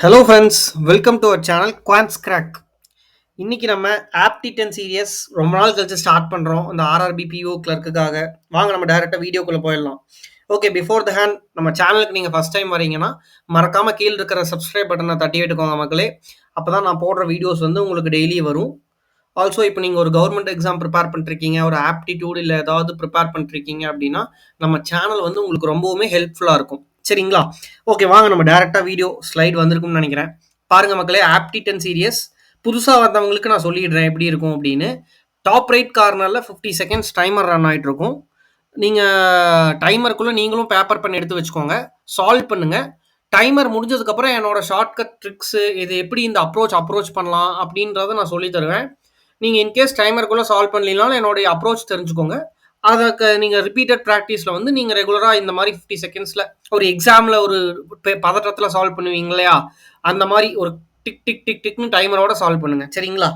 Hello friends, welcome to our channel quants crack. இன்னைக்கு நம்ம ஆப்டி 10 serious ரொம்ப நாள் கழிச்சு ஸ்டார்ட் பண்ணுறோம். இந்த ஆர்ஆர்பி பிஓ கிளர்க்குக்காக வாங்க நம்ம டைரெக்டாக வீடியோக்குள்ளே போயிடலாம். ஓகே, பிஃபோர் த ஹேண்ட் நம்ம சேனலுக்கு நீங்கள் ஃபஸ்ட் டைம் வரீங்கன்னா மறக்காமல் கீழே இருக்கிற சப்ஸ்கிரைப் பட்டனை தட்டி விட்டுக்கோங்க மக்களே. அப்போ தான் நான் போடுற வீடியோஸ் வந்து உங்களுக்கு டெய்லி வரும். ஆல்சோ இப்போ நீங்கள் ஒரு கவர்மெண்ட் எக்ஸாம் ப்ரிப்பேர் பண்ணிருக்கீங்க, ஒரு ஆப்டிடியூட் இல்லை ஏதாவது ப்ரிப்பேர் பண்ணிருக்கீங்க அப்படின்னா நம்ம சேனல் வந்து உங்களுக்கு ரொம்பவுமே ஹெல்ப்ஃபுல்லாக இருக்கும். சரிங்களா? ஓகே, வாங்க நம்ம டேரெக்டாக வீடியோ ஸ்லைட் வந்திருக்கும்னு நினைக்கிறேன். பாருங்க மக்களே, ஆப்டி 10 சீரியஸ் புதுசாக வந்தவங்களுக்கு நான் சொல்லிடுறேன் எப்படி இருக்கும் அப்படின்னு. டாப் ரைட் கார்னரில் 50 செகண்ட்ஸ் டைமர் ரன் ஆகிட்டு இருக்கும். நீங்கள் டைமருக்குள்ளே நீங்களும் பேப்பர் பண்ணி எடுத்து வச்சுக்கோங்க, சால்வ் பண்ணுங்கள். டைமர் முடிஞ்சதுக்கப்புறம் என்னோட ஷார்ட்கட் ட்ரிக்ஸு இது எப்படி இந்த அப்ரோச் பண்ணலாம் அப்படின்றத நான் சொல்லி தருவேன். நீங்கள் இன்கேஸ் டைமருக்குள்ளே சால்வ் பண்ணலனாலும் என்னுடைய அப்ரோச் தெரிஞ்சுக்கோங்க. அதுக்கு நீங்கள் ரிப்பீட்டட் ப்ராக்டிஸில் வந்து நீங்கள் ரெகுலராக இந்த மாதிரி 50 செகண்ட்ஸில் ஒரு எக்ஸாமில் ஒரு பதற்றத்தில் சால்வ் பண்ணுவீங்க இல்லையா, அந்த மாதிரி ஒரு டிக் டிக் டிக் டிக்னு டைமரோட சால்வ் பண்ணுங்க. சரிங்களா?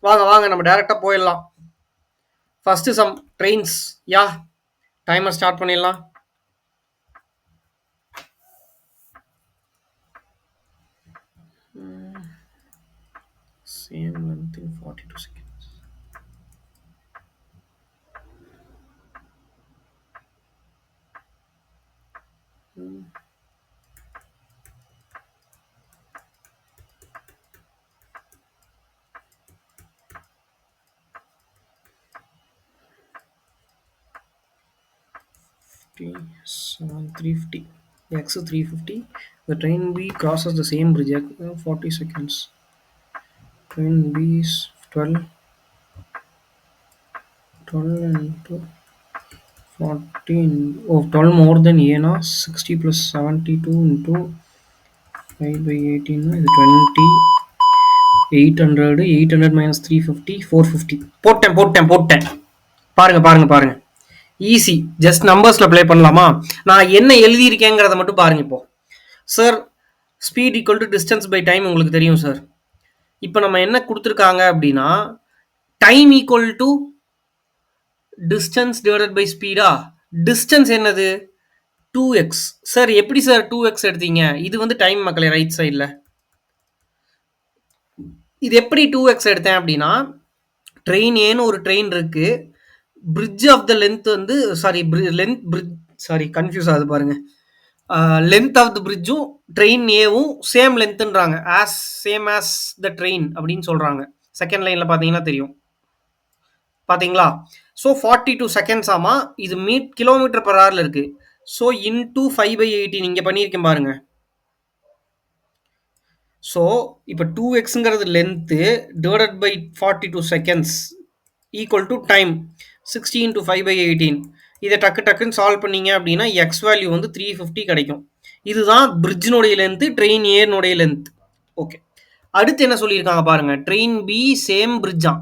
வாங்க வாங்க நம்ம டேரெக்டாக போயிடலாம். First sum trains. Yeah, timer start பண்ணிடலாம். Same length in 42 seconds. Seven 350. X 350. The train B crosses the same bridge at 40 seconds. Train B is 12 into 14. Oh, 12 more than A na. 60 plus 72 into 5 by 18 is 20. 800. 800 minus 350. 450. போட்டேன். பாருங்க. Easy. Just நம்பர்ஸில் play பண்ணலாமா? நான் என்ன எழுதியிருக்கேங்கிறத மட்டும் பாருங்க. இப்போ sir, speed equal to distance by time உங்களுக்கு தெரியும் சார். இப்போ நம்ம என்ன கொடுத்துருக்காங்க அப்படின்னா, time equal to distance divided by ஸ்பீடா? டிஸ்டன்ஸ் என்னது? 2x. சார் எப்படி சார் 2x எடுத்தீங்க? இது வந்து டைம் மக்களே, ரைட் சைடில். இது எப்படி 2x எடுத்தேன் அப்படின்னா, ட்ரெயின் ஏன்னு ஒரு ட்ரெயின் இருக்கு. பிரிட்ஜ் ஆஃப் த லென்த் வந்து கன்ஃபியூஸ் ஆகுது பாருங்க. லென்த் ஆஃப் த பிரிட்ஜும் ட்ரெயின் ஏவும் சேம் லென்த்ன்றாங்க. சேம் ஆஸ் த ட்ரெயின் அப்படின்னு சொல்றாங்க. செகண்ட் லைன்ல பாத்தீங்கன்னா தெரியும். பாத்தீங்களா? ஸோ 42 செகண்ட்ஸ் ஆமா. இது கிலோமீட்டர் பர் ஹவர்ல இருக்கு. ஸோ இன்டூ 5/18 இங்க பண்ணியிருக்கேன் பாருங்க. ஸோ இப்போ 2xங்கிறது length divided by 42 seconds equal to time 60 into 5/18. இதை டக்குன்னு சால்வ் பண்ணீங்க அப்படின்னா எக்ஸ் வேல்யூ வந்து 350 கிடைக்கும். இதுதான் பிரிட்ஜினுடைய லென்த்து, ட்ரெயின் ஏனுடைய லென்த். ஓகே, அடுத்து என்ன சொல்லியிருக்காங்க பாருங்க. ட்ரெயின் பி சேம் பிரிட்ஜா.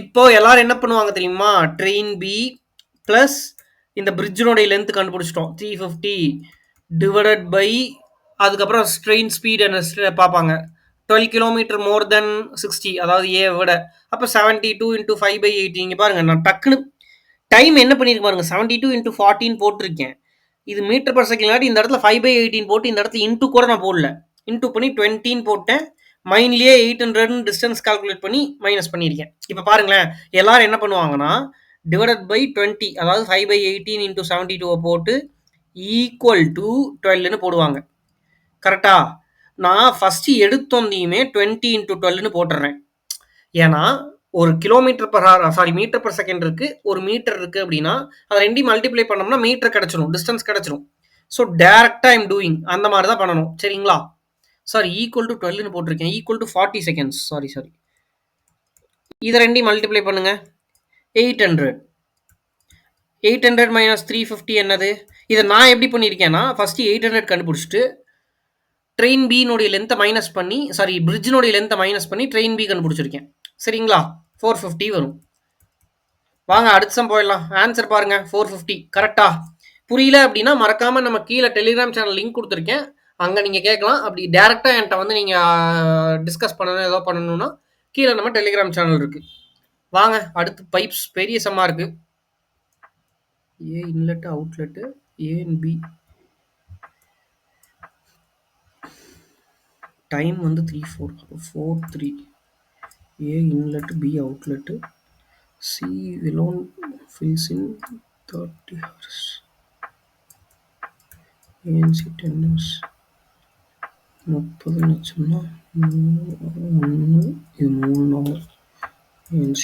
இப்போ எல்லாரும் என்ன பண்ணுவாங்க தெரியுமா? ட்ரெயின் பி பிளஸ் இந்த பிரிட்ஜினுடைய லென்த் கண்டுபிடிச்சிட்டோம் 350 டிவைடட் பை அதுக்கப்புறம் ட்ரெயின் ஸ்பீட் என்ன பார்ப்பாங்க. 12 கிலோமீட்டர் மோர் தென் 60, அதாவது ஏ விட. அப்போ 72 into 5/18. இங்கே பாருங்க, நான் டக்குன்னு டைம் என்ன பண்ணியிருக்கேன் பாருங்க. 72 into 14 போட்டிருக்கேன். இது மீட்டர் பர் செகண்ட். இந்த இடத்துல 5/18 போட்டு இந்த இடத்துல இன்டூ கூட நான் போடல. இன்டூ பண்ணி 20 போட்டேன். மைண்ட்லேயே 800 டிஸ்டன்ஸ் கால்குலேட் பண்ணி மைனஸ் பண்ணியிருக்கேன். இப்போ பாருங்களேன், எல்லாரும் என்ன பண்ணுவாங்கன்னா டிவைடட் பை 20, அதாவது 5/18 into 72 போட்டு ஈக்குவல் டு 12ன்னு போடுவாங்க. கரெக்டா? நான் ஃபஸ்ட்டு எடுத்தோந்தையுமே 20 into 12ன்னு போட்டுறேன். ஏன்னா ஒரு kilometre per hour, metre per second இருக்கு, ஒரு மீட்டர் இருக்கு அப்படின்னா அதை ரெண்டையும் மல்டிப்ளை பண்ணோம்னா மீட்டர் கிடைச்சிடும், டிஸ்டன்ஸ் கிடைச்சிடும். ஸோ டேரக்டா ஐம் டூயிங் அந்த மாதிரி தான் பண்ணணும். சரிங்களா? ஈக்குவல் டு 12ன்னு போட்டிருக்கேன். Equal to 40 seconds. சாரி இதை ரெண்டையும் மல்டிப்ளை பண்ணுங்க. 800. 800 மைனஸ் 350 என்னது? இதை நான் எப்படி பண்ணியிருக்கேன்னா, ஃபர்ஸ்ட் 800 கண்டுபிடிச்சிட்டு ட்ரெயின் பினுடைய லென்த்தை மைனஸ் பண்ணி, பிரிட்ஜினுடைய லென்த்தை மைனஸ் பண்ணி ட்ரெயின் பி கண்டுபிடிச்சிருக்கேன். சரிங்களா? 450 வரும். வாங்க அடுத்த சம் போயிடலாம். ஆன்சர் பாருங்க, 450. கரெக்டா? புரியல அப்படின்னா மறக்காம நம்ம கீழே டெலிகிராம் சேனல் லிங்க் கொடுத்துருக்கேன், அங்க நீங்க கேட்கலாம். அப்படி டேரக்டா என்கிட்ட வந்து நீங்க டிஸ்கஸ் பண்ணணும், ஏதோ பண்ணணும்னா கீழே நம்ம டெலிகிராம் சேனல் இருக்கு. வாங்க அடுத்து பைப்ஸ். பெரிய சம்மா இருக்கு. A inlet outlet A and B. Time வந்து 3 4 4 3 A inlet B outlet C alone fills in 30 hours ANC 10 hours 30 லட்சம்னா 1 இது 3 நாள் ANC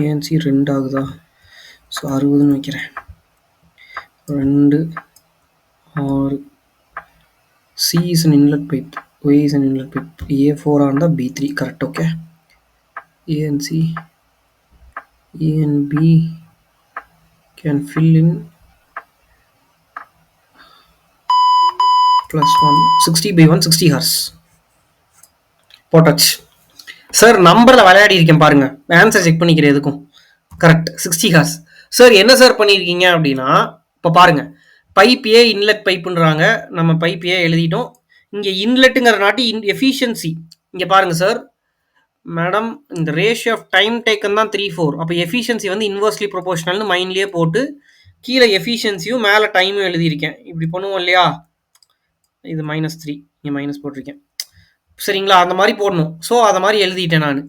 ANC 2 ஆகுதா ஸோ 60ன்னு வைக்கிறேன் 2 6 C is an inlet pipe Y is an inlet pipe A4 இருந்தால் B3 correct okay A and C A and B can fill in plus 1 60 by 1 60 hours போட்டாச்சு sir நம்பரில் விளையாடி இருக்கேன் பாருங்க ஆன்சர் செக் பண்ணிக்கிறேன் எதுக்கும் கரெக்ட் 60 ஹார்ஸ் சார் என்ன sir பண்ணியிருக்கீங்க அப்படின்னா இப்போ பாருங்க பைப் ஏ இன்லெட் பைப்புன்றாங்க நம்ம பைப் ஏ எழுதிட்டோம் இங்கே இன்லெட்டுங்கிறனாட்டி எஃபிஷியன்சி இங்கே பாருங்க சார் மேடம் இந்த ரேஷியோ ஆஃப் டைம் டேக்கன் தான் 3/4 அப்போ எஃபிஷியன்சி வந்து இன்வெர்ஸ்லி ப்ரொபோஷனல்னு மைண்ட்லேயே போட்டு கீழே எஃபிஷியன்சியும் மேலே டைமும் எழுதியிருக்கேன் இப்படி பண்ணுவோம் இல்லையா இது -3 இங்கே மைனஸ் போட்டிருக்கேன் சரிங்களா அந்த மாதிரி போடணும் ஸோ அதை மாதிரி எழுதிட்டேன் நான்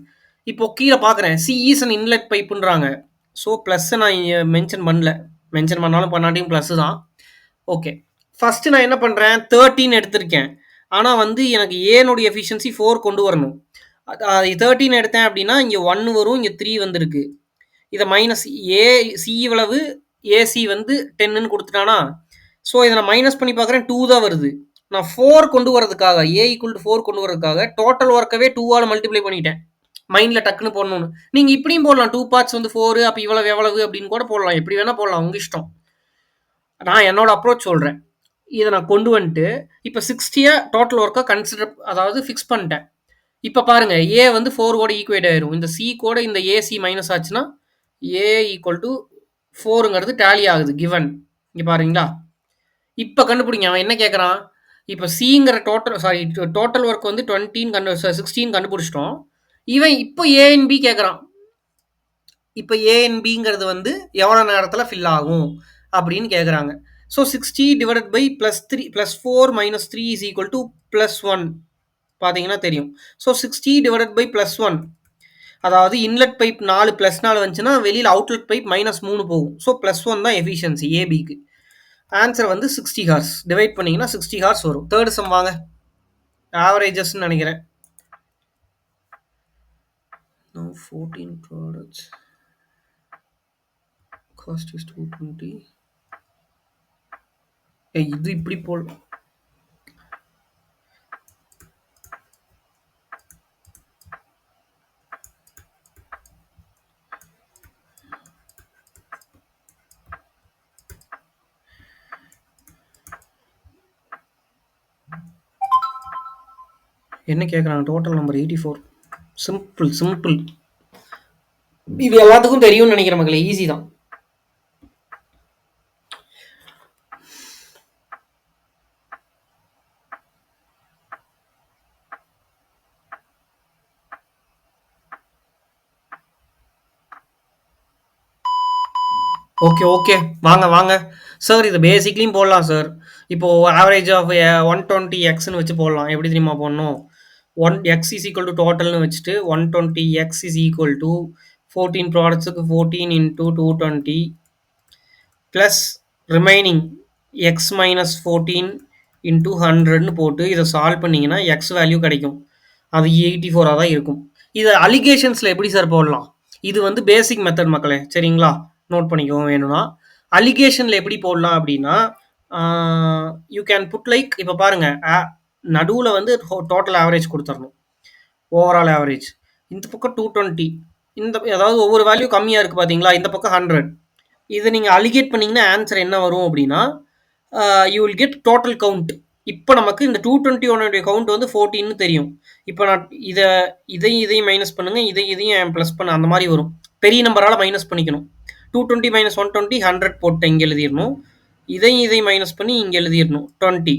இப்போ கீழே பார்க்குறேன் சி இஸ் அன் இன்லெட் பைப்புன்றாங்க ஸோ ப்ளஸ்ஸை நான் மென்ஷன் பண்ணல மென்ஷன் பண்ணாலும் பண்ணாட்டியும் ப்ளஸ்ஸு தான் ஓகே ஃபஸ்ட்டு நான் என்ன பண்ணுறேன் 13 எடுத்திருக்கேன் ஆனால் வந்து எனக்கு ஏனுடைய எஃபிஷியன்சி 4 கொண்டு வரணும் 13 எடுத்தேன் அப்படின்னா இங்கே 1 வரும் இங்கே 3 வந்திருக்கு இதை மைனஸ் ஏ சி இவ்வளவு ஏசி வந்து 10ன்னு கொடுத்துட்டானா ஸோ இதை நான் மைனஸ் பண்ணி பார்க்குறேன் 2 தான் வருது நான் 4 கொண்டு வரதுக்காக A = 4 கொண்டு வரதுக்காக டோட்டல் ஒர்க்கவே 2ஆல் மல்டிப்ளை பண்ணிட்டேன் மைண்டில் டக்குன்னு போடணும்னு நீங்கள் இப்படியும் போடலாம் 2 பார்ட்ஸ் வந்து 4 அப்போ இவ்வளவு எவ்வளவு அப்படின்னு கூட போடலாம் எப்படி வேணால் போடலாம் உங்கள் இஷ்டம் நான் என்னோட அப்ரோச் சொல்கிறேன் இதை நான் கொண்டு வந்துட்டு இப்போ 60 டோட்டல் ஒர்க்கை கன்சிடர் அதாவது ஃபிக்ஸ் பண்ணிட்டேன் இப்போ பாருங்கள் ஏ வந்து 4 கூட ஈக்குவேட் ஆயிரும் இந்த சி கூட இந்த ஏசி மைனஸ் ஆச்சுன்னா A = 4ங்கிறது டேலி ஆகுது கிவன் இங்கே பாருங்களா இப்போ கண்டுபிடிங்க அவன் என்ன கேட்குறான் இப்போ சிங்கிற டோட்டல் ஒர்க் வந்து 16 கண்டுபிடிச்சிட்டோம் இவன் இப்போ ஏஎன்பி கேட்குறான் இப்போ ஏஎன்பிங்கிறது வந்து எவ்வளோ நேரத்தில் ஃபில் ஆகும் அப்படின்னு கேட்குறாங்க so 60 divided by +3 +4 - 3 is equal to +1 பார்த்தீங்கன்னா தெரியும் ஸோ 60 டிவைடட் பை +1 அதாவது இன்லெட் பைப் 4 +4 வந்துச்சுன்னா வெளியில் அவுட்லெட் பைப் -3 போகும் ஸோ +1 தான் எஃபிஷியன்சி ஏபிக்கு ஆன்சர் வந்து 60 ஹார்ஸ் டிவைட் பண்ணிங்கன்னா 60 ஹார்ஸ் வரும் தேர்ட் சம் வாங்க ஆவரேஜஸ்ன்னு நினைக்கிறேன் 14 ப்ராடக்ட்ஸ் காஸ்ட் இஸ் 220 இது இப்படி போல் என்ன கேட்குறாங்க டோட்டல் நம்பர் 84 சிம்பிள் இது எல்லாத்துக்கும் தெரியும்னு நினைக்கிற மக்களே ஈஸி தான் ஓகே வாங்க சார் இது பேசிக்லையும் போடலாம் சார் இப்போது ஆவரேஜ் ஆஃப் 120xன்னு வச்சு போடலாம் எப்படி தெரியுமா போடணும் 1x இஸ் ஈக்குவல் டு டோட்டல்னு வச்சுட்டு 120x is equal to 14 ப்ராடக்ட்ஸுக்கு 14 × 220 plus remaining x - 14 × 100ன்னு போட்டு இதை சால்வ் பண்ணிங்கன்னா எக்ஸ் வேல்யூ கிடைக்கும் அது 84 தான் இருக்கும் இது அலிகேஷன்ஸில் எப்படி சார் போடலாம் இது வந்து பேசிக் மெத்தட் மக்களே சரிங்களா நோட் பண்ணிக்கோங்க வேணும்னா அலிகேஷனில் எப்படி போடலாம் அப்படின்னா யூ கேன் புட் லைக் இப்போ பாருங்கள் நடுவில் வந்து டோட்டல் ஆவரேஜ் கொடுத்துடணும் ஓவரால் ஆவரேஜ் இந்த பக்கம் 220 இந்த அதாவது ஒவ்வொரு வேல்யூ கம்மியாக இருக்குது பார்த்தீங்களா இந்த பக்கம் 100 இதை நீங்கள் அலிகேட் பண்ணிங்கன்னா ஆன்சர் என்ன வரும் அப்படின்னா you will get total count இப்போ நமக்கு இந்த 221 கவுண்ட் வந்து 14ன்னு தெரியும் இப்போ நான் இதையும் மைனஸ் பண்ணுங்கள் இதையும் ப்ளஸ் பண்ண அந்த மாதிரி வரும் பெரிய நம்பரால் மைனஸ் பண்ணிக்கணும் 220 - 120 100 போட்டு இங்கே எழுதிடணும் இதையும் மைனஸ் பண்ணி இங்கே எழுதிடணும் 20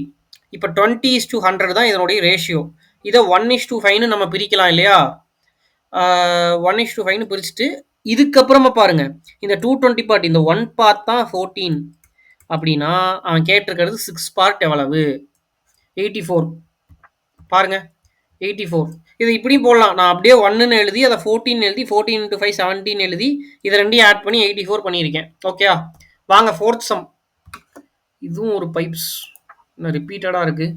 இப்போ 20:100 தான் இதனுடைய ரேஷியோ இதை 1:5ன்னு நம்ம பிரிக்கலாம் இல்லையா 1:5ன்னு பிரிச்சுட்டு இதுக்கப்புறமா பாருங்க இந்த 220 பார்ட் இந்த 1 பார்ட் தான் 14 அப்படின்னா அவன் கேட்டிருக்கிறது 6 பார்ட் எவ்வளவு 84 பாருங்க 84. இது இப்படியும் போடலாம். நான் அப்படியே 1ன்னு எழுதி அதை 14 எழுதி 14 into 5 17 எழுதி இதை ரெண்டையும் ஆட் பண்ணி 84 பண்ணியிருக்கேன். ஓகேயா? வாங்க ஃபோர்த் சம். இதுவும் ஒரு பைப்ஸ் ரிப்பீட்டடா இருக்கு.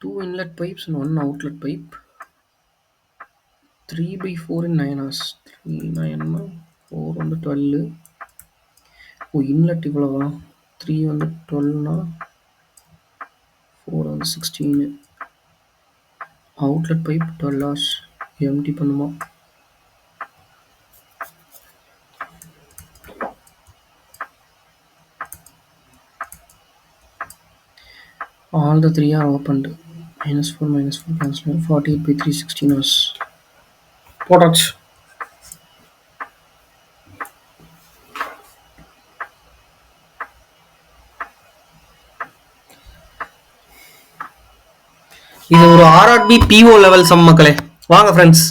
2 inlet pipes and 1 outlet pipe. 3/4 in 9 hours. 3 9 4 வந்து 12. இன்லெட் இவ்வளவா? 3 வந்து 12னா 4 வந்து 16. அவுட்லெட் பைப் 12 hours எம்டி பண்ணுமா? All the 3 are opened. -4 cancel. 48/3 16 hours. போட்டாச்சு. இது ஒரு ஆர்ஆர்பி பிஓ லெவல் சம் மக்களே. வாங்க ஃப்ரெண்ட்ஸ்.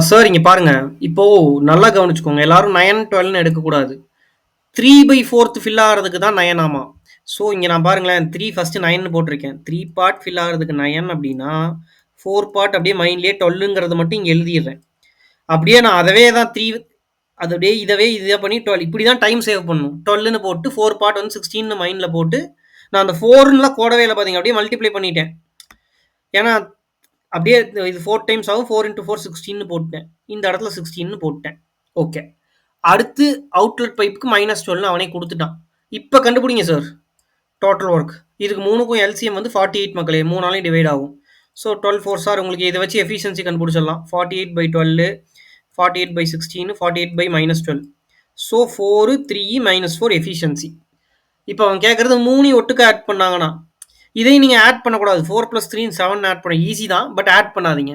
சார் இங்கே பாருங்க. இப்போ நல்லா கவனிச்சுக்கோங்க. எல்லாரும் 9 12ன்னு எடுக்கக்கூடாது. 3/4 ஃபில் ஆகிறதுக்கு தான் 9 ஆமா. ஸோ இங்கே நான் பாருங்களேன் 3 ஃபஸ்ட்டு 9ன்னு போட்டிருக்கேன். 3 பார்ட் ஃபில் ஆகிறதுக்கு 9 அப்படின்னா 4 பார்ட் அப்படியே மைண்ட்லேயே 12ங்கிறது மட்டும் இங்கே எழுதிடுறேன். அப்படியே நான் அதவே தான் 3 அது அப்படியே இதை பண்ணி 12 இப்படி தான் டைம் சேவ் பண்ணணும். 12ன்னு போட்டு 4 பார்ட் வந்து 16ன்னு மைண்டில் போட்டு நான் அந்த 4ன்னுலாம் கோடவே இல்லை பார்த்தீங்க. அப்படியே மல்டிப்ளை பண்ணிட்டேன். ஏன்னா அப்படியே இது 4 டைம்ஸ் ஆகும். 4 into 4 16ன்னு போட்டேன். இந்த இடத்துல 16ன்னு போட்டேன். ஓகே. அடுத்து அவுட்லெட் பைப்புக்கு -12ன்னு அவனே கொடுத்துட்டான். இப்போ கண்டுபிடிங்க சார் டோட்டல் ஒர்க். இதுக்கு 3க்கும் எல்சிஎம் வந்து 48 மக்களே. 3 நாளையும் டிவைட் ஆகும். ஸோ 12 4 சார் உங்களுக்கு இதை வச்சு எஃபிஷியன்சி கண்டுபிடிச்சிடலாம். 48/12 48/16 48/-12. So 4 3 -4 efficiency. இப்போ அவன் கேட்குறது 3 ஒட்டுக்கு ஆட் பண்ணாங்கன்னா இதையும் நீங்கள் ஆட் பண்ணக்கூடாது. 4 + 3 7 ஆட் பண்ண ஈஸி தான். பட் ஆட் பண்ணாதீங்க.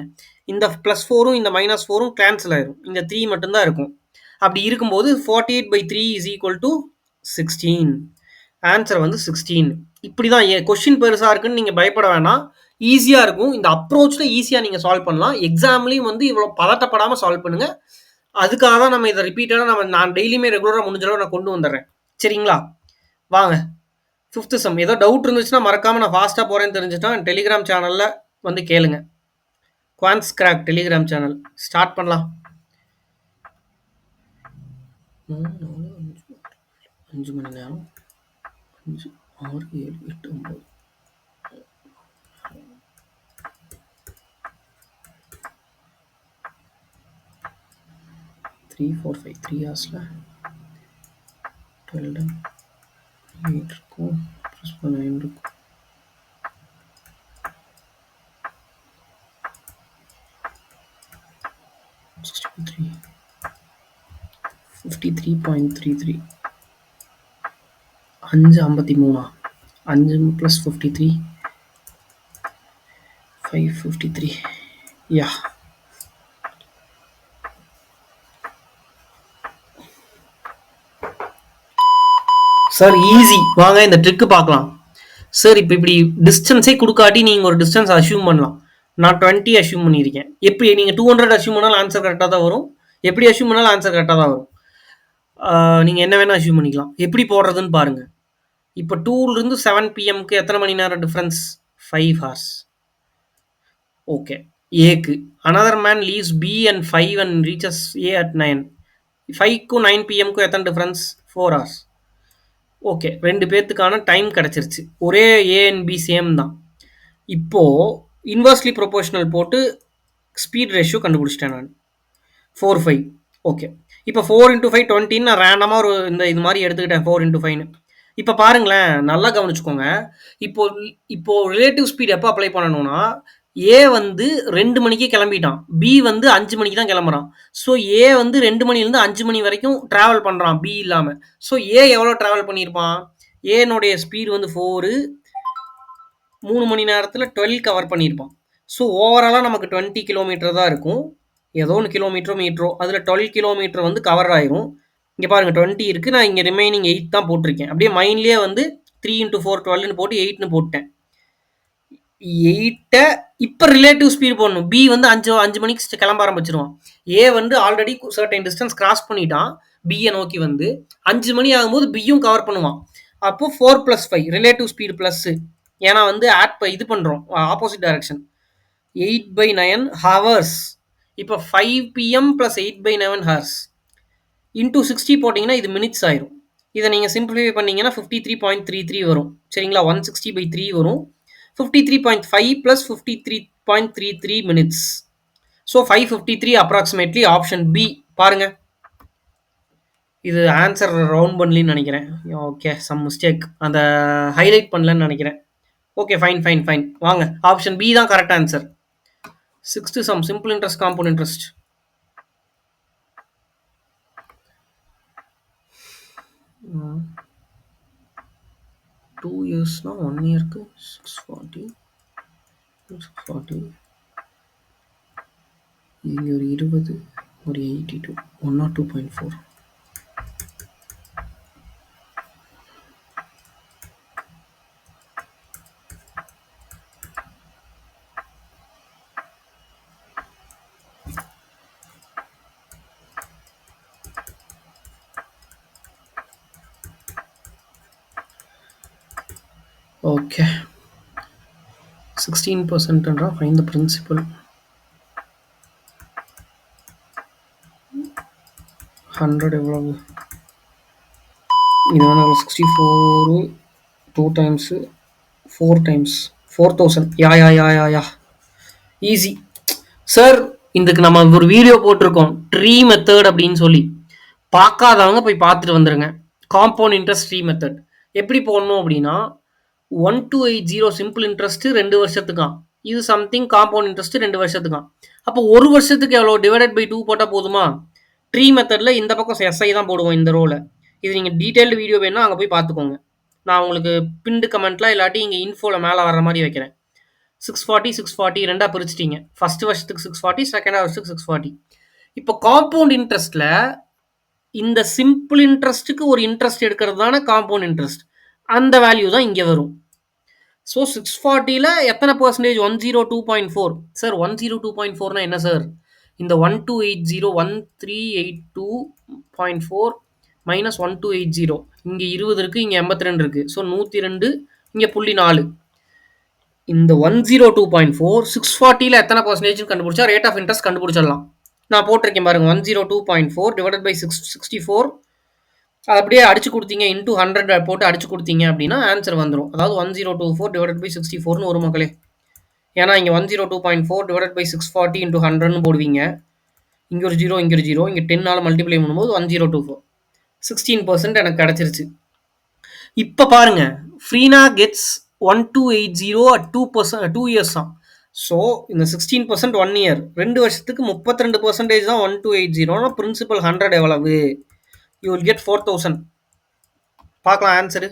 இந்த +4ம் இந்த -4ம் கேன்சல் ஆயிரும். இந்த 3 மட்டும்தான் இருக்கும். அப்படி இருக்கும்போது 48/3 = 16. ஆன்சர் வந்து 16. இப்படி தான் கொஸ்டின் பெருசாக இருக்குன்னு நீங்கள் பயப்பட வேணாம். ஈஸியாக இருக்கும். இந்த அப்ரோச்சில் ஈஸியாக நீங்கள் சால்வ் பண்ணலாம். எக்ஸாம்லேயும் வந்து இவ்வளோ பதட்டப்படாமல் சால்வ் பண்ணுங்கள். அதுக்காக தான் நம்ம இதை ரிப்பீட்டடாக நான் டெய்லியுமே ரெகுலராக முடிஞ்சளவு நான் கொண்டு வந்துடுறேன். சரிங்களா? வாங்க 5th சம். ஏதோ டவுட் இருந்துச்சுன்னா மறக்காமல் நான் ஃபாஸ்ட்டாக போகிறேன்னு தெரிஞ்சுட்டா டெலிகிராம் சேனலில் வந்து கேளுங்க. Quants crack Telegram channel start பண்ணலாம். 5 மணி நேரம் 5 6 7 8 9 3 4 5 3 ஹவர்ஸில் 12 8 இருக்கும் ப்ளஸ் 9 இருக்கும். 53.33 5:53 5 + 53 5:53 யா. Sir easy. வாங்க இந்த ட்ரிக்கு பார்க்கலாம். சார் இப்போ இப்படி டிஸ்டன்ஸே கொடுக்காட்டி நீங்கள் ஒரு டிஸ்டன்ஸ் அஷ்யூம் பண்ணலாம். நான் 20 அஷ்யூம் பண்ணியிருக்கேன். எப்படி நீங்கள் 200 அஷ்யூம் பண்ணாலும் ஆன்சர் கரெக்டாக தான் வரும். எப்படி அஷ்யூம் பண்ணாலும் ஆன்சர் கரெக்டாக தான் வரும். நீங்கள் என்ன வேணால் அஷ்யூம் பண்ணிக்கலாம். எப்படி போடுறதுன்னு பாருங்கள். இப்போ 2லேருந்து 7 PM எத்தனை மணி நேரம் டிஃப்ரென்ஸ்? 5 hours. ஓகே. ஏக்கு another man leaves B and 5 and reaches A at 9. 5க்கும் 9 PM எத்தனை டிஃப்ரென்ஸ்? 4 hours. ஓகே. 2 பேர்த்துக்கான டைம் கிடச்சிருச்சு. ஒரே ஏ அண்ட் பி சேம் தான். இப்போது இன்வெர்ஸ்லி ப்ரொபோர்ஷனல் போட்டு ஸ்பீட் ரேஷியோ கண்டுபிடிச்சிட்டேன் நான். 4 5. ஓகே. இப்போ 4 into 5 20 நான் ரேண்டமாக ஒரு இது மாதிரி எடுத்துக்கிட்டேன். 4 into 5ன்னு. இப்போ பாருங்களேன், நல்லா கவனிச்சுக்கோங்க. இப்போ ரிலேட்டிவ் ஸ்பீட் எப்போ அப்ளை பண்ணணும்னா ஏ வந்து 2 மணிக்கு கிளம்பிட்டான். பி வந்து 5 மணிக்கு தான் கிளம்புறான். ஸோ ஏ வந்து 2 மணிலேருந்து 5 மணி வரைக்கும் ட்ராவல் பண்ணுறான் பி இல்லாமல். ஸோ ஏ எவ்வளோ ட்ராவல் பண்ணியிருப்பான்? ஏனுடைய ஸ்பீடு வந்து 4 3 மணி நேரத்தில் 12 கவர் பண்ணியிருப்பான். ஸோ ஓவராலாக நமக்கு 20 கிலோமீட்டர் தான் இருக்கும். ஏதோ ஒன்று கிலோமீட்டரோ மீட்டரோ அதில் 12 கிலோமீட்டர் வந்து கவர் ஆயிரும். இங்கே பாருங்கள் 20 இருக்குது. நான் இங்கே ரிமைனிங் 8 தான் போட்டிருக்கேன். அப்படியே மைண்ட்லேயே வந்து 3 into 4 12ன்னு போட்டு 8ன்னு போட்டேன். 8 இப்போ ரிலேட்டிவ் ஸ்பீடு போடணும். பி வந்து 5 மணிக்கு கிளம்ப ஆரம்பிச்சிருவான். ஏ வந்து ஆல்ரெடி சர்டைன் டிஸ்டன்ஸ் கிராஸ் பண்ணிட்டான். பியை நோக்கி வந்து 5 மணி ஆகும்போது பியும் கவர் பண்ணுவான். அப்போ 4 + 5 ரிலேட்டிவ் ஸ்பீடு ப்ளஸ்ஸு ஏன்னா வந்து இது பண்ணுறோம் ஆப்போசிட் டைரக்ஷன். 8/9 ஹவர்ஸ். இப்போ 5 PM + 8/9 ஹவர்ஸ் இன்டூ 60 போட்டிங்கன்னா இது மினிட்ஸ் ஆயிரும். இதை நீங்கள் சிம்பிளிஃபை பண்ணீங்கன்னா 53.33 வரும். சரிங்களா? 160/3 வரும். 53.5 + 53.33 minutes. So 553 approximately option B. பாருங்க, இது ஆன்சர் ரவுண்ட் பண்ணலின்னு நினைக்கிறேன். ஓகே, சம் மிஸ்டேக், அந்த ஹைலைட் பண்ணலன்னு நினைக்கிறேன். Okay, fine fine fine. வாங்க, ஆப்ஷன் பி தான் correct answer. 6th sum, simple interest, compound interest. Two இயர்ஸ்னா 1 இயருக்கு 640 640 இங்கே ஒரு 20 ஒரு 82 102.4. Okay, 16% find the principal. 100 எவ்வளவு? இது வந்து 64 2 டைம்ஸு 4 டைம்ஸ் 4000. யா யா யா யா யா ஈஸி சார். இதுக்கு நம்ம ஒரு வீடியோ போட்டிருக்கோம், ட்ரீ மெத்தட் அப்படின்னு சொல்லி. பார்க்காதவங்க போய் பார்த்துட்டு வந்துருங்க. காம்பவுண்ட் இன்ட்ரெஸ்ட் ட்ரீ மெத்தட் எப்படி போடணும் அப்படின்னா, 1280 சிம்பிள் இன்ட்ரெஸ்ட் 2 வருஷத்துக்கான். இது சம்திங் காம்பவுண்ட் இன்ட்ரெஸ்ட் 2 வருஷத்துக்கான். அப்போ ஒரு வருஷத்துக்கு எவ்வளோ? டிவைடட் பை 2 போட்டால் போதுமா? ட்ரீ மெத்தடில் இந்த பக்கம் எஸ்ஐ தான் போடுவோம் இந்த ரோவில். இது நீங்கள் டீட்டெயில்டு வீடியோ வேணும்னா அங்கே போய் பார்த்துக்கோங்க. நான் உங்களுக்கு பின்டு கமெண்ட்டில் இல்லாட்டி இங்கே இன்ஃபோவில் மேலே வர மாதிரி வைக்கிறேன். 640 640 ரெண்டாக பிரிச்சிட்டிங்க. ஃபர்ஸ்ட் வருஷத்துக்கு 640, செகண்ட் வருஷத்துக்கு 640. இப்போ காம்பவுண்ட் இன்ட்ரெஸ்ட்டில் இந்த சிம்பிள் இன்ட்ரெஸ்ட்டுக்கு ஒரு இன்ட்ரெஸ்ட் எடுக்கிறது தானே காம்பவுண்ட் இன்ட்ரெஸ்ட். அந்த வேல்யூ தான் இங்கே வரும். ஸோ 640ல் எத்தனை பர்சன்டேஜ்? 102.4. சார் 102.4னா என்ன சார்? இந்த 1280 1382.4 மைனஸ் 1280 இங்கே 20 இருக்குது, இங்கே 82 இருக்குது. ஸோ 102, இங்கே 0.4. இந்த 102.4 640ல் எத்தனை பர்சன்டேஜ் கண்டுபிடிச்சா ரேட் ஆஃப் இன்ட்ரெஸ்ட் கண்டுபிடிச்சிடலாம். நான் போட்டிருக்கேன் பாருங்க, 102.4 டிவைடட் பை 64. அது அப்படியே அடிச்சு கொடுத்தீங்க, இன்டூ 100 போட்டு அடிச்சு கொடுத்தீங்க அப்படின்னா ஆன்சர் வந்துடும். அதாவது 1024 டிவைடட் பை 64ன்னு ஒரு மக்களே. ஏன்னா இங்கே 102.4 டிவைடட் பை 640 இன்டூ 100ன்னு போடுவீங்க. இங்கே ஒரு 0, இங்கே ஒரு 0, இங்கே 10 மல்டிப்ளை பண்ணும்போது 1024. 16% எனக்கு கிடச்சிருச்சு. இப்போ பாருங்க, ஃப்ரீனா கெட்ஸ் 1280 at 2 இயர்ஸ் தான். ஸோ இந்த 16% 1 இயர், 2 வருஷத்துக்கு 32% தான் 1280. பிரின்சிபல் 100 எவ்வளவு? You will get 4000. பார்க்கலாம் ஆன்சரு.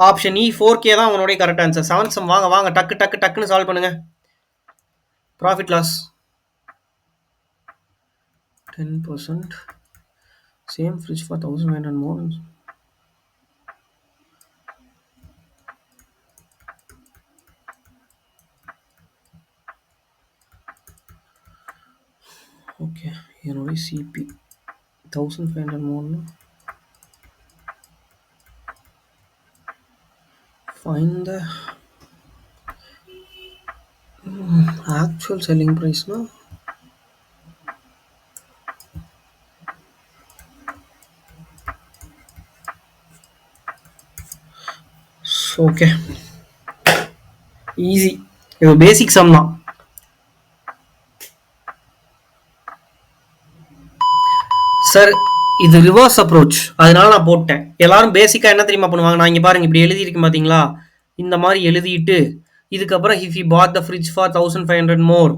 ஆப்ஷன் இ 4K தான் உங்களுடைய கரெக்ட் ஆன்சர். 7th சம் வாங்க வாங்க, டக்கு டக்கு டக்குன்னு சால்வ் பண்ணுங்க. Profit loss 10%. Same fridge for 1500 more. Okay, என்னுடைய CP 1500 more. Find the actual selling price now. Okay, easy. இது பேசிக் சம் தான் சார். இது ரிவர்ஸ் அப்ரோச், அதனால நான் போட்டேன். எல்லாரும் பேசிக்காக என்ன தெரியுமா பண்ணுவாங்க? நான் இங்கே பாருங்க, இப்படி எழுதியிருக்கேன் பார்த்தீங்களா? இந்த மாதிரி எழுதிட்டு இதுக்கப்புறம் if you put the fridge for 1500 more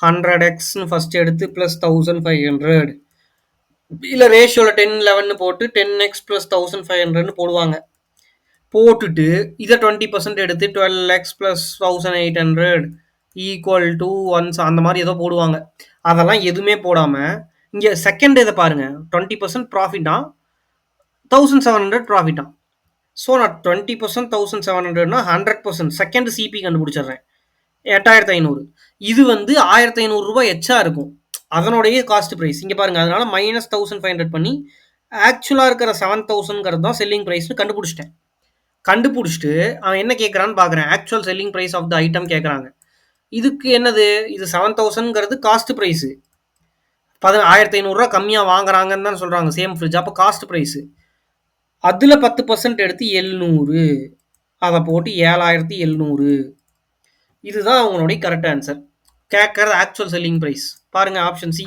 100xன்னு ஃபர்ஸ்ட் எடுத்து ப்ளஸ் 1500, இல்லை ரேஷியோவில் 10:11 போட்டு 10x + 1500ன்னு போடுவாங்க. போட்டுட்டு இதை 20% எடுத்து 12x + 1800 ஈக்குவல் டு 1 அந்த மாதிரி ஏதோ போடுவாங்க. அதெல்லாம் எதுவுமே போடாமல் இங்கே செகண்ட் இதை பாருங்க, 20% ப்ராஃபிட்டா 1700 ப்ராஃபிட்டா. ஸோ நான் 20% 1700னா 100% செகண்ட் சிபி கண்டுபிடிச்சிடுறேன், 8500. இது வந்து 1500 ரூபாய் எச்சா இருக்கும், அதனுடைய காஸ்ட் ப்ரைஸ் இங்கே பாருங்க. அதனால -1500 பண்ணி ஆக்சுவலாக இருக்கிற 7000ங்கிறது தான் செல்லிங் ப்ரைஸ்னு கண்டுபிடிச்சிட்டேன். கண்டுபிடிச்சிட்டு அவன் என்ன கேட்குறான்னு பார்க்குறேன். Actual selling price of the item கேட்குறாங்க. இதுக்கு என்னது? இது 7000ங்கிறது காஸ்ட் பிரைஸு. 1500 கம்மியா வாங்குறாங்கன்னு தான் சொல்றாங்க சேம் ஃப்ரிட்ஜ். அப்போ காஸ்ட் பிரைஸு. அதுல 10% எடுத்து 700. அத போட்டு 7700. இதுதான் உங்களுடைய கரெக்ட் ஆன்சர். கேட்கறது ஆக்சுவல் செல்லிங் பிரைஸ். பாருங்க ஆப்ஷன் சி.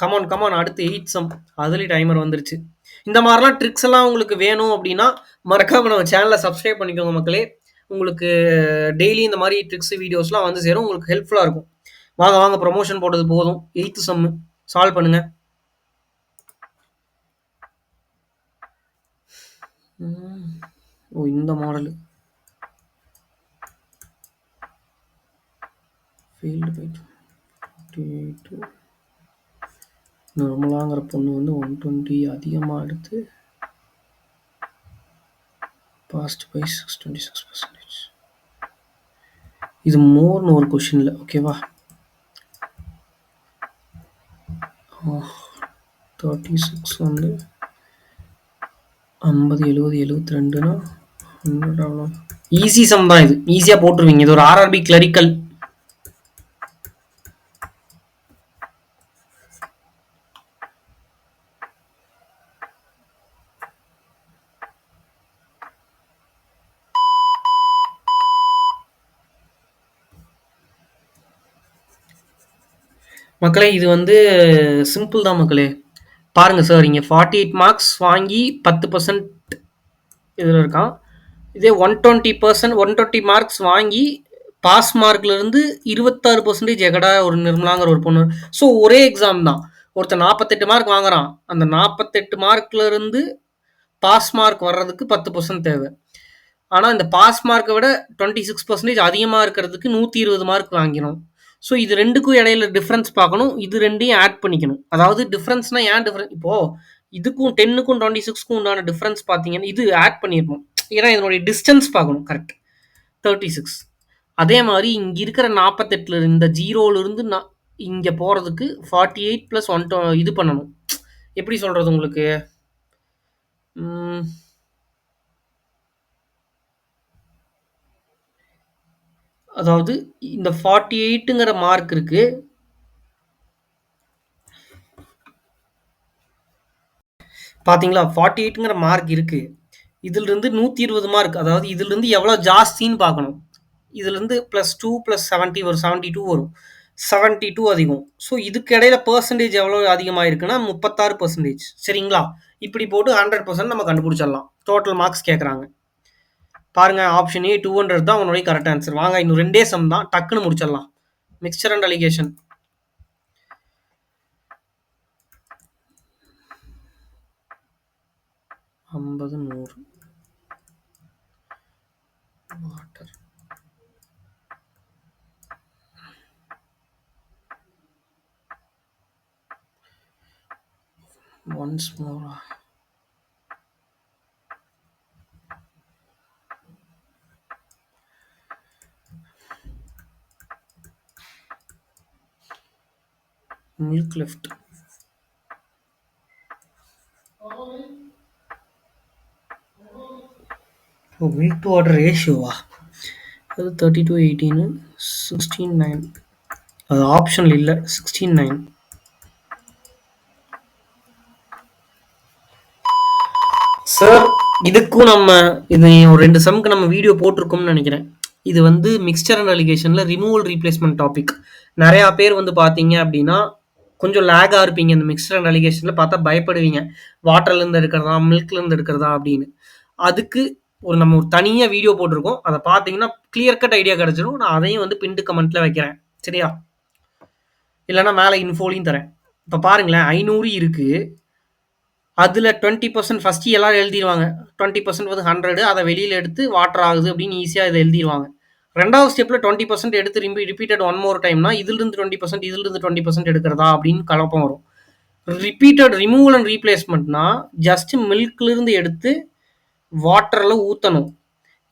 Come on come on. அடுத்து 8 சம். அதுலேயும் டைமர் வந்துருச்சு. இந்த மாதிரிலாம் ட்ரிக்ஸ் எல்லாம் உங்களுக்கு வேணும் அப்படின்னா மறக்காம நம்ம சேனலை சப்ஸ்கிரைப் பண்ணிக்கோங்க மக்களே. உங்களுக்கு டெய்லி இந்த மாதிரி ட்ரிக்ஸ் வீடியோஸ்லாம் வந்து சேரும். உங்களுக்கு ஹெல்ப்ஃபுல்லாக இருக்கும். வாங்க வாங்க, ப்ரொமோஷன் போட்டது போதும். 8th சம் சால்வ் பண்ணுங்க. ஓ, இந்த மாடல் ஃபீல்டு பைட் 48 நார்மலாங்கிற பொண்ணு வந்து 120 அதிகமாக எடுத்து பாஸ்ட் பை 26%. இது மோர்னு ஒரு கொஷினில் ஓகேவா? 36 வந்து 50 70 72னா 100 அவ்வளோ. ஈஸி சம் தான் இது. ஈஸியாக போட்டுருவீங்க. இது ஒரு ஆர்ஆர்பி கிளரிக்கல். மக்களே இது வந்து சிம்பிள் தான் மக்களே. பாருங்க சார், இங்கே 48 மார்க்ஸ் வாங்கி 10% இதில் இருக்கான். இதே 120 மார்க்ஸ் வாங்கி பாஸ் மார்க்லேருந்து 26% எகடா ஒரு நிர்மலாங்கிற ஒரு பொண்ணு. ஸோ ஒரே எக்ஸாம் தான். ஒருத்தர் 48 மார்க் வாங்குறான். அந்த 48 மார்க்லேருந்து பாஸ் மார்க் வர்றதுக்கு 10% தேவை. ஆனால் இந்த பாஸ் மார்க்கை விட 26% அதிகமாக இருக்கிறதுக்கு 120 மார்க் வாங்கிடும். ஸோ இது ரெண்டுக்கும் இடையில டிஃப்ரென்ஸ் பார்க்கணும். இது ரெண்டையும் ஆட் பண்ணிக்கணும். அதாவது டிஃப்ரென்ஸ்னா ஏன் டிஃப்ரென்ஸ்? இப்போது இதுக்கும் 10க்கும் 26க்கும் உண்டான டிஃப்ரென்ஸ் பார்த்தீங்கன்னா இது ஆட் பண்ணிடணும். ஏன்னா இதனுடைய டிஸ்டன்ஸ் பார்க்கணும். கரெக்ட், 36. அதே மாதிரி இங்கே இருக்கிற 48 இந்த 0லேருந்து நான் இங்கே போகிறதுக்கு 48 + 1 இது பண்ணணும். எப்படி சொல்கிறது உங்களுக்கு? அதாவது இந்த 48ங்கிற மார்க் இருக்கு. பார்த்தீங்களா? 48ங்கிற மார்க் இருக்கு. இதிலிருந்து 120 மார்க், அதாவது இதிலிருந்து எவ்வளோ ஜாஸ்தின்னு பார்க்கணும். இதிலிருந்து +2 + 70 வரும். 72 வரும். 72 அதிகம். ஸோ இதுக்கு இடையில பெர்சன்டேஜ் எவ்வளோ அதிகமாக இருக்குன்னா 36%. சரிங்களா? இப்படி போட்டு 100% நம்ம கண்டுபிடிச்சிடலாம். டோட்டல் மார்க்ஸ் கேட்குறாங்க. பாருங்க ஆப்ஷன் ஏ 200 தான் உன்னுடைய கரெக்ட் ஆன்சர். வாங்க இன்னும் 2 சம் தான், டக்குன்னு முடிச்சிடலாம். Mixer and allegation. ஐம்பது 100 water once more. milk left. Oh, milk to water ratio வா? அது 32:18 16:9. அது ஆப்ஷன்ல இல்லை. 16:9. சார் இதுக்கும் நம்ம இது ஒரு 2 சம்க்கு நம்ம வீடியோ போட்டிருக்கோம்னு நினைக்கிறேன். இது வந்து மிக்சர் அண்ட் அலிகேஷன்ல ரிமூவல் ரீப்ளேஸ்மெண்ட் டாபிக். நிறையா பேர் வந்து பார்த்தீங்க அப்படின்னா கொஞ்சம் லேகாக இருப்பீங்க. இந்த மிக்சர் அண்ட் அலிகேஷன்ல பார்த்தா பயப்படுவீங்க. வாட்டர்லேருந்து எடுக்கிறதா மில்க்லேருந்து எடுக்கிறதா அப்படின்னு. அதுக்கு நம்ம ஒரு தனியாக வீடியோ போட்டிருக்கோம். அதை பார்த்தீங்கன்னா கிளியர் கட் ஐடியா கிடைச்சிடும். நான் அதையும் வந்து பின்டு கமெண்ட்ல வைக்கிறேன். சரியா? இல்லைன்னா மேலே இன்ஃபோலையும் தரேன். இப்போ பாருங்களேன், 500 இருக்கு. அதில் 20% ஃபஸ்ட்டு எல்லாரும் எழுதிடுவாங்க. 20% வந்து 100. அதை வெளியில் எடுத்து வாட்டர் ஆகுது அப்படின்னு ஈஸியாக இதை எழுதிடுவாங்க. ரெண்டாவது ஸ்டெப்பில் 20% எடுத்து ரிப்பீட்டட் ஒன் மோர் டைம்னா இதிலிருந்து 20% இதிலிருந்து 20% எடுக்கிறதா அப்படின்னு குழப்பம் வரும். ரிப்பீட்டட் ரிமூவல் அண்ட் ரீப்ளேஸ்மெண்ட்னா ஜஸ்ட் மில்க்லேருந்து எடுத்து வாட்டரில் ஊற்றணும்.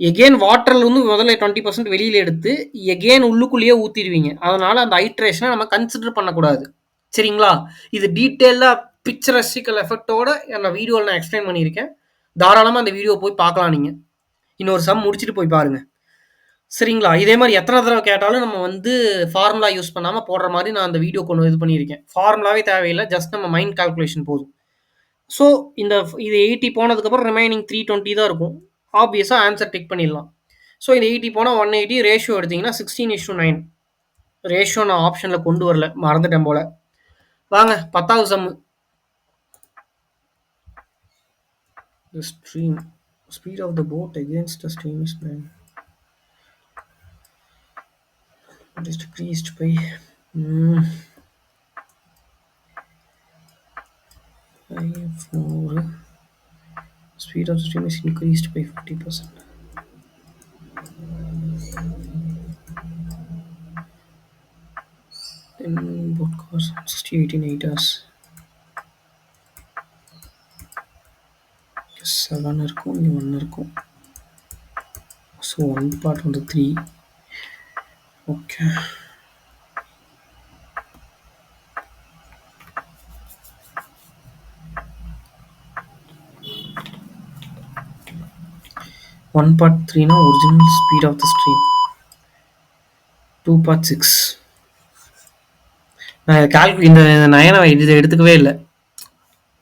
எகெயின் வாட்டர்லேருந்து முதல்ல 20% வெளியில் எடுத்து எகெயின் உள்ளுக்குள்ளேயே ஊற்றிடுவீங்க. அதனால் அந்த ஹைட்ரேஷனை நம்ம கன்சிடர் பண்ணக்கூடாது. சரிங்களா? இது டீட்டெயிலாக பிக்சரஸ்டிக்கல் எஃபெக்டோட நான் வீடியோவில் நான் எக்ஸ்பிளைன் பண்ணியிருக்கேன். தாராளமாக அந்த வீடியோ போய் பார்க்கலாம் நீங்கள். இன்னொரு சம் முடிச்சுட்டு போய் பாருங்க. சரிங்களா? இதே மாரி எத்தன தடவ கேட்டாலும் நம்ம வந்து ஃபார்முலா யூஸ் பண்ணாம போடுற மாரி நான் அந்த வீடியோ கொண்டு இது பண்ணியிருக்கேன். ஃபார்முலாவே தேவையில்ல. ஜஸ்ட் நம்ம மைண்ட் கால்குலேஷன் போதும். ஸோ இது 80 போனதுக்கப்புறம் ரிமைனிங் 320 தான் இருக்கும். ஆப்வியஸா ஆன்ஸர் டிக் பண்ணிடலாம். ஸோ இது 80 போனா 180 ரேஷியோ எடுத்தீங்கன்னா 16:9. ரேஷியோ நான் ஆப்ஷன்ல கொண்டு வரல. மறந்துட்டேன் போல. வாங்க 10வது சம்மு. The stream. Speed of the boat against the stream is 9. It is decreased by 4. Speed of the stream is increased by 50%. Then boat costs 68 in 8 hours. 7 இருக்கும், இங்க 1 இருக்கும். So 1 part on the 3. Okay. One part 3 na original speed of the stream. 2 part 6. நான் இந்த நயனை இதை எடுத்துக்கவே இல்லை.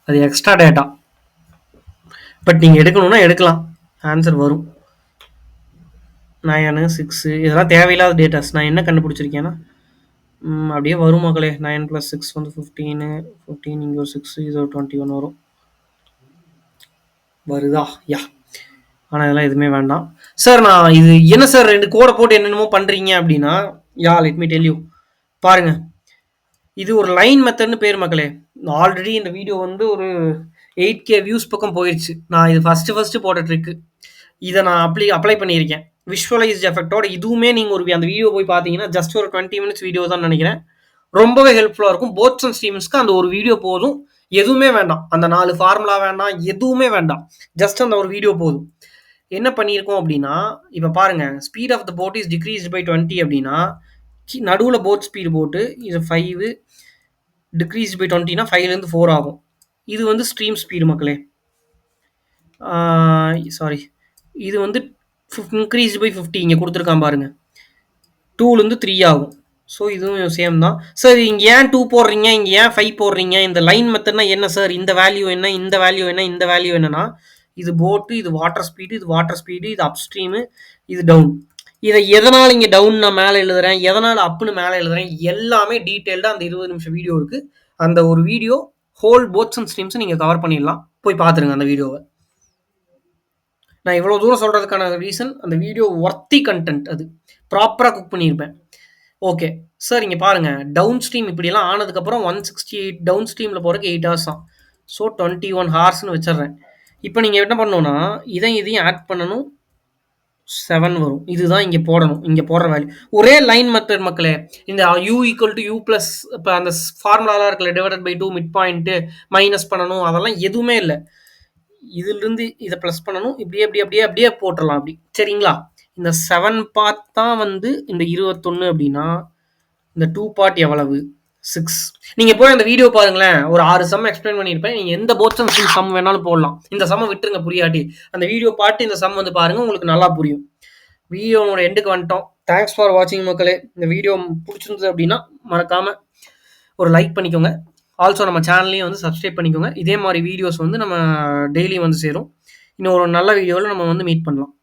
அது extra data. But நீங்க எடுக்கணும்னா எடுக்கலாம். ஆன்சர் வரும். 9 6 இதெல்லாம் தேவையில்லாத டேட்டாஸ். நான் என்ன கண்டுபிடிச்சிருக்கேன்னா அப்படியே வரும் மக்களே. 9 + 6 வந்து 15 15 இங்கே ஒரு 6 இது ஒரு 21 வரும். வருதா? யா. ஆனால் இதெல்லாம் எதுவுமே வேண்டாம் சார். நான் இது என்ன சார் 2 கோடை போட்டு என்னென்னமோ பண்ணுறீங்க அப்படின்னா, yeah let me tell you. பாருங்க, இது ஒரு லைன் மெத்தட்னு பேர் மக்களே. ஆல்ரெடி இந்த வீடியோ வந்து ஒரு 8K வியூஸ் பக்கம் போயிடுச்சு. நான் இது ஃபஸ்ட்டு போட்ட ட்ரிக்கு. இதை நான் அப்ளை பண்ணியிருக்கேன். விஷுவலைஸ்ட் எஃபெக்டோட இதுவுமே நீங்கள் அந்த வீடியோ போய் பார்த்தீங்கன்னா ஜஸ்ட் ஒரு 20 மினிட்ஸ் வீடியோ தான் நினைக்கிறேன். ரொம்பவே ஹெல்ப்ஃபுல்லாக இருக்கும். போட்ஸ் அண்ட் ஸ்ட்ரீம்ஸ்க்கு அந்த ஒரு வீடியோ போதும். எதுவுமே வேண்டாம். அந்த 4 ஃபார்முலா வேண்டாம், எதுவுமே வேண்டாம். ஜஸ்ட் அந்த ஒரு வீடியோ போதும். என்ன பண்ணியிருக்கோம் அப்படின்னா, இப்போ பாருங்க, speed of the boat is decreased by 20 அப்படின்னா நடுவில் போட் ஸ்பீடு போட்டு இது 5 டிக்ரீஸ் பை 20னா 5லேருந்து 4 ஆகும். இது வந்து ஸ்ட்ரீம் ஸ்பீடு மக்களே. சாரி, இது வந்து இன்க்ரீஸ் பை 50 இங்கே கொடுத்துருக்கான் பாருங்க. 2லேருந்து 3 ஆகும். ஸோ இதுவும் சேம் தான் சார். இங்கே ஏன் 2 போடுறீங்க, இங்கே ஏன் 5 போடுறீங்க? இந்த லைன் மெத்தட்னா என்ன சார்? இந்த வேல்யூ என்ன, இந்த வேல்யூ என்ன, இந்த வேல்யூ என்னன்னா, இது போட்டு, இது வாட்டர் ஸ்பீடு, இது வாட்டர் ஸ்பீடு, இது அப் ஸ்ட்ரீமு, இது டவுன். இதை எதனால் இங்கே டவுன் நான் மேலே எழுதுறேன், எதனால் அப்புன்னு மேலே எழுதுறேன், எல்லாமே டீட்டெயில்டாக அந்த 20 நிமிஷம் வீடியோ இருக்குது. அந்த ஒரு வீடியோ ஹோல் போட்ஸ் அண்ட் ஸ்ட்ரீம்ஸை நீங்கள் கவர் பண்ணிடலாம். போய் பார்த்துருங்க அந்த வீடியோவை. நான் இவ்வளோ தூரம் சொல்கிறதுக்கான ரீசன், அந்த வீடியோ ஒர்த்தி கண்டென்ட். அது ப்ராப்பராக குக் பண்ணியிருப்பேன். ஓகே சார், இங்கே பாருங்கள், டவுன் ஸ்ட்ரீம் இப்படியெல்லாம் ஆனதுக்கப்புறம் 168 டவுன் ஸ்ட்ரீமில் போகிறதுக்கு 8 ஹவர்ஸ் தான். ஸோ 21 ஹார்ஸ்னு வச்சிடுறேன். இப்போ நீங்கள் என்ன பண்ணணும்னா, இதையும் ஆட் பண்ணணும். 7 வரும். இதுதான் இங்கே போடணும். இங்கே போடுற வேல்யூ ஒரே லைன் மெத்தட் மக்களே. இந்த u = u + இப்போ அந்த ஃபார்முலாலாம் இருக்குல்ல, divided by 2 mid point minus பண்ணணும், அதெல்லாம் எதுவுமே இல்லை. இதிலிருந்து இதை ப்ளஸ் பண்ணணும். அப்படியே போட்டுடலாம். அப்படி சரிங்களா? இந்த 7 பார்ட் தான் வந்து இந்த 21 அப்படின்னா, இந்த 2 பார்ட் எவ்வளவு? 6. நீங்கள் போய் அந்த வீடியோ பாருங்களேன். ஒரு 6 சம் எக்ஸ்பிளைன் பண்ணியிருப்பேன். நீங்கள் எந்த போட்ஸ் அண்ட் ஸ்ட்ரீம் சம் வேணாலும் போடலாம். இந்த சம்மை விட்டுருங்க புரியாட்டி. அந்த வீடியோ பார்த்து இந்த சம் வந்து பாருங்கள், உங்களுக்கு நல்லா புரியும். வீடியோவோட எண்டுக்கு வந்துட்டோம். தேங்க்ஸ் ஃபார் வாட்சிங் மக்களே. இந்த வீடியோ பிடிச்சிருந்தது அப்படின்னா மறக்காமல் ஒரு லைக் பண்ணிக்கோங்க. ஆல்சோ நம்ம சேனல்லையும் வந்து சப்ஸ்கிரைப் பண்ணிக்கோங்க. இதே மாதிரி வீடியோஸ் வந்து நம்ம டெய்லியும் வந்து சேரும். இன்னும் ஒரு நல்ல வீடியோவில் நம்ம வந்து மீட் பண்ணலாம்.